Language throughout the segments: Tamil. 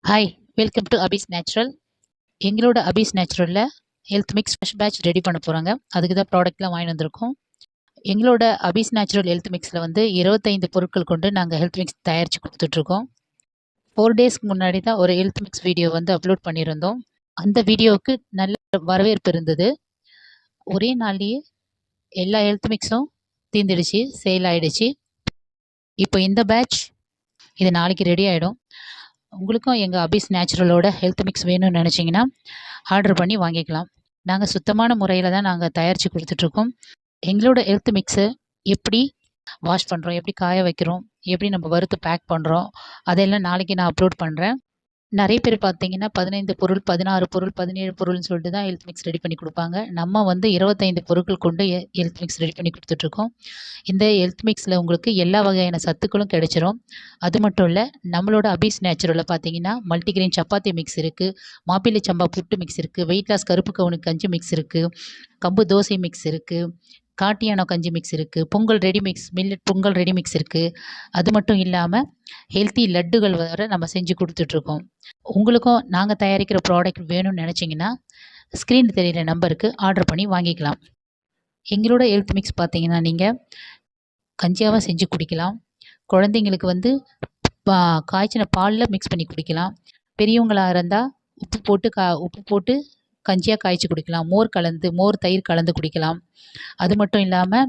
Hi, welcome to Abis Natural. எங்களோட அபீஸ் நேச்சுரலில் health mix fresh batch ready பண்ண போகிறாங்க. அதுக்கு தான் ப்ராடக்ட்லாம் வாங்கி வந்திருக்கோம். எங்களோட அபீஸ் நேச்சுரல் ஹெல்த் மிக்ஸில் வந்து 25 பொருட்கள் கொண்டு நாங்கள் ஹெல்த் மிக்ஸ் தயாரித்து கொடுத்துட்ருக்கோம். 4 டேஸ்க்கு முன்னாடி தான் ஒரு ஹெல்த் மிக்ஸ் வீடியோ வந்து அப்லோட் பண்ணியிருந்தோம். அந்த வீடியோவுக்கு நல்ல வரவேற்பு இருந்தது. ஒரே நாள்லேயே எல்லா ஹெல்த் மிக்ஸும் தீர்ந்துடுச்சு, சேல் ஆகிடுச்சு. இப்போ இந்த பேட்ச் இது நாளைக்கு ரெடி ஆகிடும். உங்களுக்கும் எங்கள் அபீஸ் நேச்சுரலோட ஹெல்த் மிக்ஸ் வேணும்னு நினச்சிங்கன்னா ஆர்டர் பண்ணி வாங்கிக்கலாம். நாங்கள் சுத்தமான முறையில் தான் நாங்கள் தயாரித்து கொடுத்துட்ருக்கோம். எங்களோட ஹெல்த் மிக்ஸை எப்படி வாஷ் பண்ணுறோம், எப்படி காய வைக்கிறோம், எப்படி நம்ம வறுத்து பேக் பண்ணுறோம், அதெல்லாம் நாளைக்கு நான் அப்லோட் பண்ணுறேன். நிறைய பேர் பார்த்தீங்கன்னா 15 பொருள், 16 பொருள், 17 பொருள்னு சொல்லிட்டு தான் ஹெல்த் மிக்ஸ் ரெடி பண்ணி கொடுப்பாங்க. நம்ம வந்து 25 பொருட்கள் கொண்டு ஹெல்த் மிக்ஸ் ரெடி பண்ணி கொடுத்துட்ருக்கோம். இந்த ஹெல்த் மிக்ஸில் உங்களுக்கு எல்லா வகையான சத்துக்களும் கிடைச்சிரும். அது மட்டும் இல்லை, நம்மளோட அபீஸ் நேச்சுரலில் பார்த்தீங்கன்னா மல்டிகிரெயின் சப்பாத்தி மிக்ஸ் இருக்குது, மாப்பிள்ளை சம்பா புட்டு மிக்ஸ் இருக்குது, வெயிட் லாஸ் கருப்பு கவுனு கஞ்சி மிக்ஸ் இருக்குது, கம்பு தோசை மிக்ஸ் இருக்குது, காட்டியானோ கஞ்சி மிக்ஸ் இருக்குது, Pongal ready mix, millet Pongal ready mix இருக்குது. அது மட்டும் இல்லாமல் ஹெல்த்தி லட்டுகள் வர நம்ம செஞ்சு கொடுத்துட்ருக்கோம். உங்களுக்கும் நாங்கள் தயாரிக்கிற ப்ராடக்ட் வேணும்னு நினச்சிங்கன்னா ஸ்க்ரீனில் தெரிகிற நம்பருக்கு ஆர்டர் பண்ணி வாங்கிக்கலாம். எங்களோட ஹெல்த் மிக்ஸ் பார்த்தீங்கன்னா நீங்கள் கஞ்சியாகவும் செஞ்சு குடிக்கலாம். குழந்தைங்களுக்கு வந்து காய்ச்சின பாலில் மிக்ஸ் பண்ணி குடிக்கலாம். பெரியவங்களாக இருந்தால் உப்பு போட்டு கஞ்சியாக காய்ச்சி குடிக்கலாம். மோர் தயிர் கலந்து குடிக்கலாம். அது மட்டும் இல்லாமல்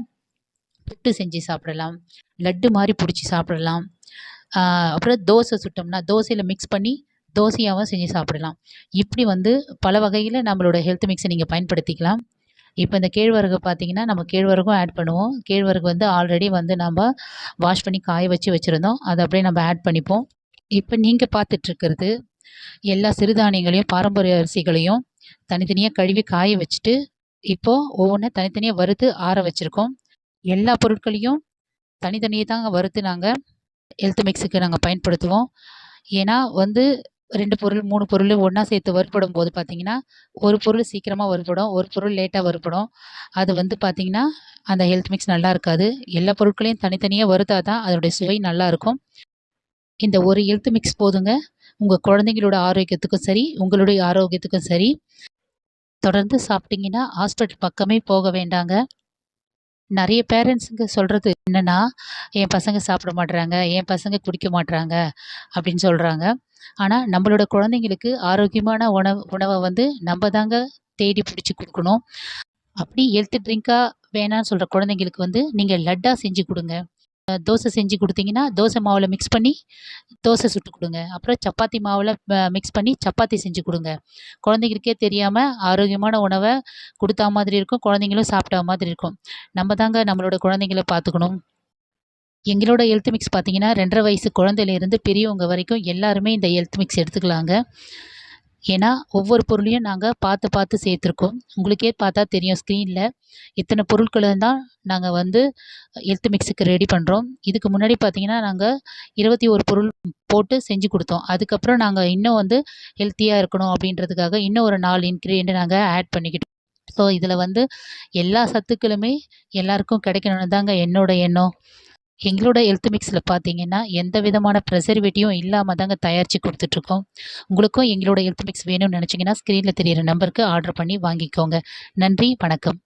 புட்டு செஞ்சு சாப்பிடலாம், லட்டு மாதிரி பிடிச்சி சாப்பிடலாம். அப்புறம் தோசை சுட்டோம்னா தோசையில் மிக்ஸ் பண்ணி தோசையாகவும் செஞ்சு சாப்பிடலாம். இப்படி வந்து பல வகையில் நம்மளோட ஹெல்த் மிக்ஸை நீங்கள் பயன்படுத்திக்கலாம். இப்போ இந்த கேழ்வரகு பார்த்தீங்கன்னா நம்ம கேழ்வரகும் ஆட் பண்ணுவோம். கேழ்வரகு வந்து ஆல்ரெடி வந்து நம்ம வாஷ் பண்ணி காய வச்சுருந்தோம். அதை அப்படியே நம்ம ஆட் பண்ணிப்போம். இப்போ நீங்கள் பார்த்துட்ருக்கிறது எல்லா சிறுதானியங்களையும் பாரம்பரிய அரிசிகளையும் தனித்தனியாக கழுவி காய வச்சுட்டு இப்போது ஒவ்வொன்றா தனித்தனியாக வறுத்து ஆற வச்சுருக்கோம். எல்லா பொருட்களையும் தனித்தனியாக தாங்க வறுத்து நாங்கள் ஹெல்த் மிக்ஸுக்கு நாங்கள் பயன்படுத்துவோம். ஏன்னா வந்து 2 பொருள் 3 பொருள் ஒன்றா சேர்த்து வறுபடும் போது பார்த்திங்கன்னா ஒரு பொருள் சீக்கிரமாக வறுபடும், ஒரு பொருள் லேட்டாக வறுபடும். அது வந்து பார்த்திங்கன்னா அந்த ஹெல்த் மிக்ஸ் நல்லா இருக்காது. எல்லா பொருட்களையும் தனித்தனியாக வறுத்தா தான் அதோடைய சுவை நல்லாயிருக்கும். இந்த ஒரு ஹெல்த் மிக்ஸ் போதுங்க, உங்கள் குழந்தைங்களோட ஆரோக்கியத்துக்கும் சரி, உங்களுடைய ஆரோக்கியத்துக்கும் சரி. தொடர்ந்து சாப்பிட்டிங்கன்னா ஹாஸ்பிட்டல் பக்கமே போக வேண்டாங்க. நிறைய பேரண்ட்ஸுங்க சொல்கிறது என்னென்னா, என் பசங்க சாப்பிட மாட்றாங்க, என் பசங்க குடிக்க மாட்றாங்க அப்படின்னு சொல்கிறாங்க. ஆனால் நம்மளோட குழந்தைங்களுக்கு ஆரோக்கியமான உணவை வந்து நம்ம தாங்க தேடி பிடிச்சி கொடுக்கணும். அப்படி ஹெல்த் ட்ரிங்காக வேணான்னு சொல்கிற குழந்தைங்களுக்கு வந்து நீங்கள் லட்டாக செஞ்சு கொடுங்க. தோசை செஞ்சு கொடுத்தீங்கன்னா தோசை மாவில் மிக்ஸ் பண்ணி தோசை சுட்டு கொடுங்க. அப்புறம் சப்பாத்தி மாவில் மிக்ஸ் பண்ணி சப்பாத்தி செஞ்சு கொடுங்க. குழந்தைங்களுக்கே தெரியாமல் ஆரோக்கியமான உணவை கொடுத்தா மாதிரி இருக்கும், குழந்தைங்களும் சாப்பிட்டா மாதிரி இருக்கும். நம்ம தாங்க நம்மளோட குழந்தைங்கள பார்த்துக்கணும். எங்களோட ஹெல்த் மிக்ஸ் பார்த்தீங்கன்னா 2.5 வயசு குழந்தையிலேருந்து பெரியவங்க வரைக்கும் எல்லாருமே இந்த ஹெல்த் மிக்ஸ் எடுத்துக்கலாங்க. ஏன்னா ஒவ்வொரு பொருளையும் நாங்கள் பார்த்து சேர்த்துருக்கோம். உங்களுக்கே பார்த்தா தெரியும் ஸ்க்ரீனில் இத்தனை பொருட்களை தான் நாங்கள் வந்து ஹெல்த் மிக்ஸுக்கு ரெடி பண்ணுறோம். இதுக்கு முன்னாடி பார்த்தீங்கன்னா நாங்கள் 21 பொருள் போட்டு செஞ்சு கொடுத்தோம். அதுக்கப்புறம் நாங்கள் இன்னும் வந்து ஹெல்த்தியாக இருக்கணும் அப்படின்றதுக்காக இன்னும் ஒரு 4 இன்க்ரீடியன்ட் நாங்கள் ஆட் பண்ணிக்கிட்டோம். ஸோ இதில் வந்து எல்லா சத்துக்களுமே எல்லாருக்கும் கிடைக்கணும்னு தாங்க என்னோட எண்ணம். எங்களோட ஹெல்த் மிக்ஸில் பார்த்தீங்கன்னா எந்த விதமான ப்ரிசர்வேட்டிவும் இல்லாமல் தாங்க தயாரித்து கொடுத்துட்ருக்கோம். உங்களுக்கும் எங்களோட ஹெல்த் மிக்ஸ் வேணும்னு நினச்சிங்கன்னா ஸ்க்ரீனில் தெரியிற நம்பருக்கு ஆர்டர் பண்ணி வாங்கிக்கோங்க. நன்றி, வணக்கம்.